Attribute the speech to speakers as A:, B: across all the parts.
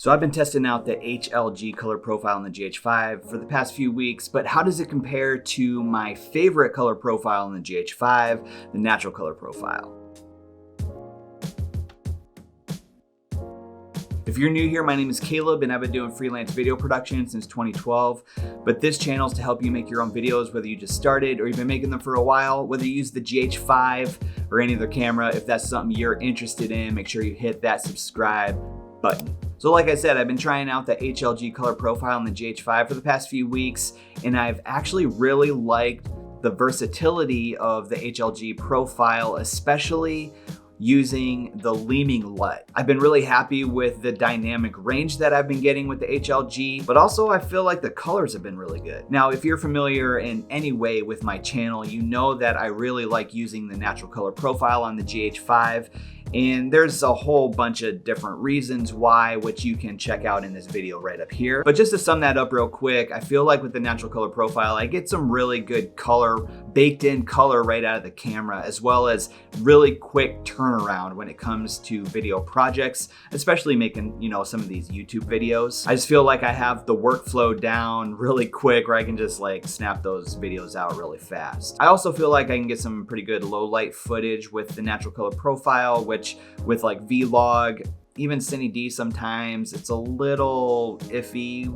A: So I've been testing out the HLG color profile in the GH5 for the past few weeks, but how does it compare to my favorite color profile in the GH5, the natural color profile? If you're new here, my name is Caleb and I've been doing freelance video production since 2012, but this channel is to help you make your own videos, whether you just started or you've been making them for a while, whether you use the GH5 or any other camera. If that's something you're interested in, make sure you hit that subscribe button. So like I said, I've been trying out the HLG color profile in the GH5 for the past few weeks, and I've actually really liked the versatility of the HLG profile, especially using the Leeming LUT. I've been really happy with the dynamic range that I've been getting with the HLG, but also I feel like the colors have been really good. Now, if you're familiar in any way with my channel, you know that I really like using the natural color profile on the GH5. And there's a whole bunch of different reasons why, which you can check out in this video right up here. But just to sum that up real quick, I feel like with the natural color profile, I get some really good color, baked in color right out of the camera, as well as really quick turnaround when it comes to video projects, especially making, some of these YouTube videos. I just feel like I have the workflow down really quick where I can just like snap those videos out really fast. I also feel like I can get some pretty good low light footage with the natural color profile, which with like Vlog, even Cine D sometimes, it's a little iffy,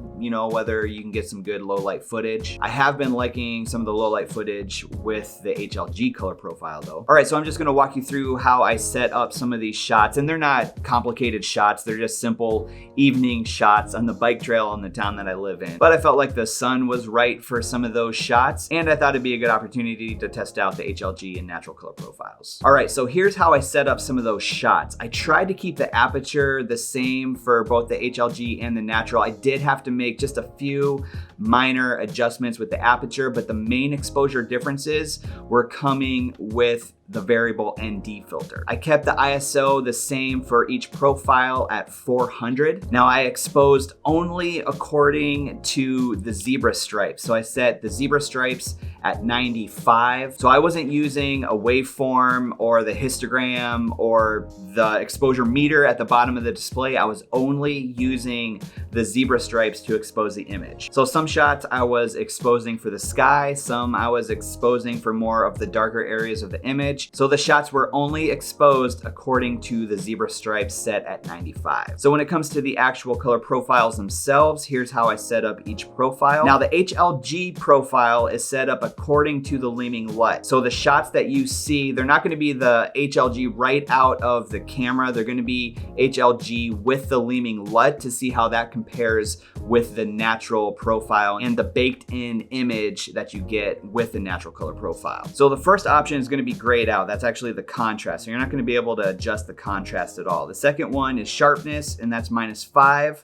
A: whether you can get some good low light footage. I have been liking some of the low light footage with the HLG color profile though. All right, so I'm just gonna walk you through how I set up some of these shots, and they're not complicated shots. They're just simple evening shots on the bike trail in the town that I live in. But I felt like the sun was right for some of those shots, and I thought it'd be a good opportunity to test out the HLG and natural color profiles. All right, so here's how I set up some of those shots. I tried to keep the aperture the same for both the HLG and the natural. I did have to make just a few minor adjustments with the aperture, but the main exposure differences were coming with the variable ND filter. I kept the ISO the same for each profile at 400. Now I exposed only according to the zebra stripes. So I set the zebra stripes at 95. So I wasn't using a waveform or the histogram or the exposure meter at the bottom of the display. I was only using the zebra stripes to expose the image. So some shots I was exposing for the sky, some I was exposing for more of the darker areas of the image. So the shots were only exposed according to the zebra stripes set at 95. So when it comes to the actual color profiles themselves, here's how I set up each profile. Now the HLG profile is set up according to the Leeming LUT. So the shots that you see, they're not going to be the HLG right out of the camera. They're going to be HLG with the Leeming LUT to see how that compares with the natural profile and the baked in image that you get with the natural color profile. So the first option is going to be grayed out. That's actually the contrast. So you're not going to be able to adjust the contrast at all. The second one is sharpness, and that's -5.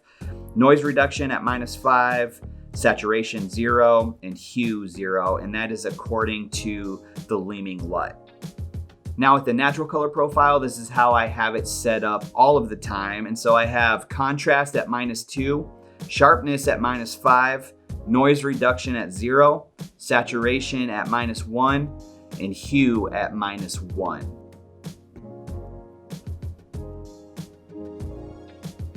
A: Noise reduction at -5. Saturation 0, and hue 0, and that is according to the Leeming LUT. Now with the natural color profile, this is how I have it set up all of the time. And so I have contrast at -2, sharpness at -5, noise reduction at 0, saturation at -1, and hue at -1.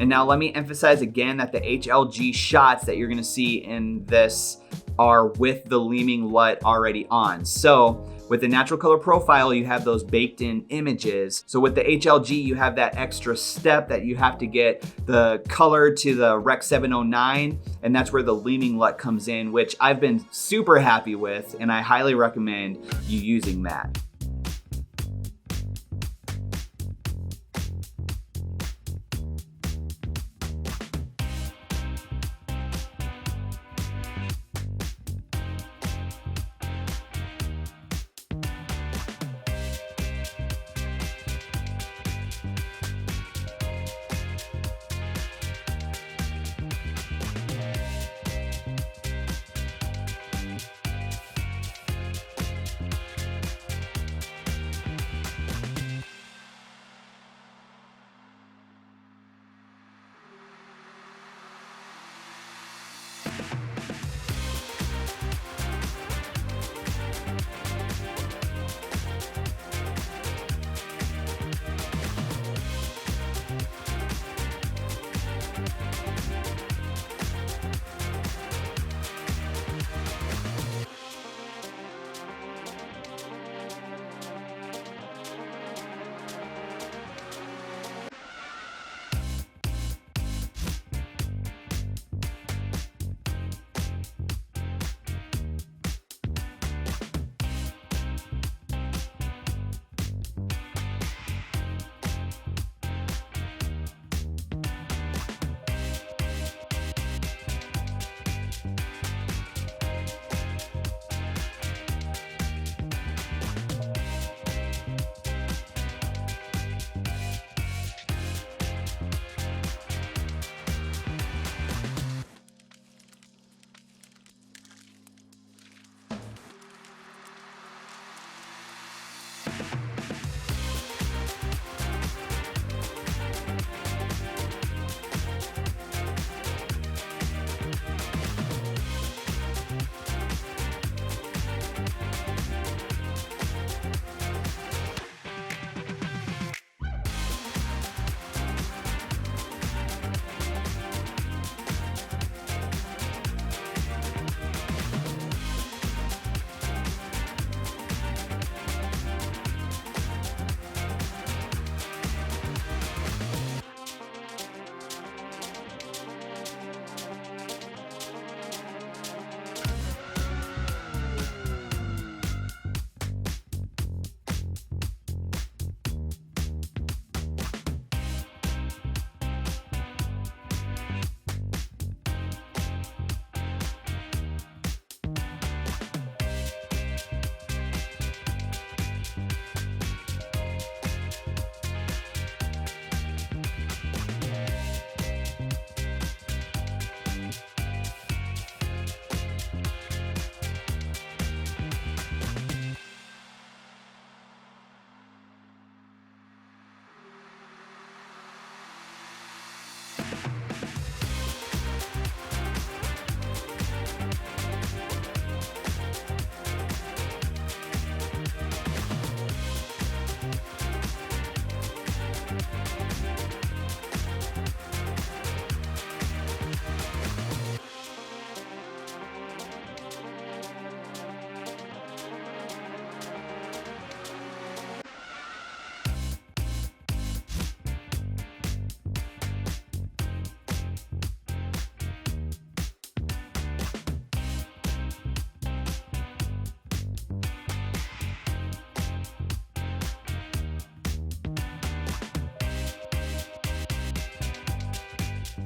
A: And now let me emphasize again that the HLG shots that you're gonna see in this are with the Leeming LUT already on. So with the natural color profile, you have those baked in images. So with the HLG, you have that extra step that you have to get the color to the Rec 709, and that's where the Leeming LUT comes in, which I've been super happy with, and I highly recommend you using that.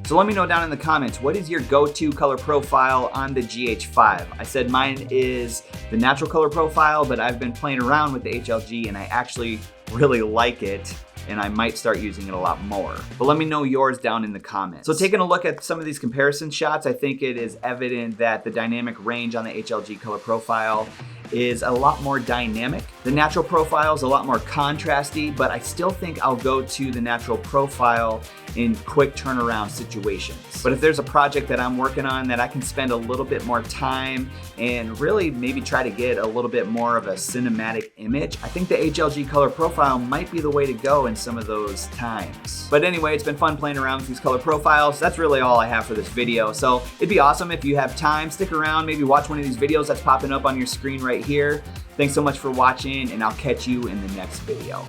A: So let me know down in the comments, what is your go-to color profile on the GH5? I said mine is the natural color profile, but I've been playing around with the HLG and I actually really like it, and I might start using it a lot more. But let me know yours down in the comments. So taking a look at some of these comparison shots, I think it is evident that the dynamic range on the HLG color profile is a lot more dynamic. The natural profile is a lot more contrasty, but I still think I'll go to the natural profile in quick turnaround situations. But if there's a project that I'm working on that I can spend a little bit more time and really maybe try to get a little bit more of a cinematic image, I think the HLG color profile might be the way to go in some of those times. But anyway, it's been fun playing around with these color profiles. That's really all I have for this video. So it'd be awesome if you have time, stick around, maybe watch one of these videos that's popping up on your screen right here. Thanks so much for watching, and I'll catch you in the next video.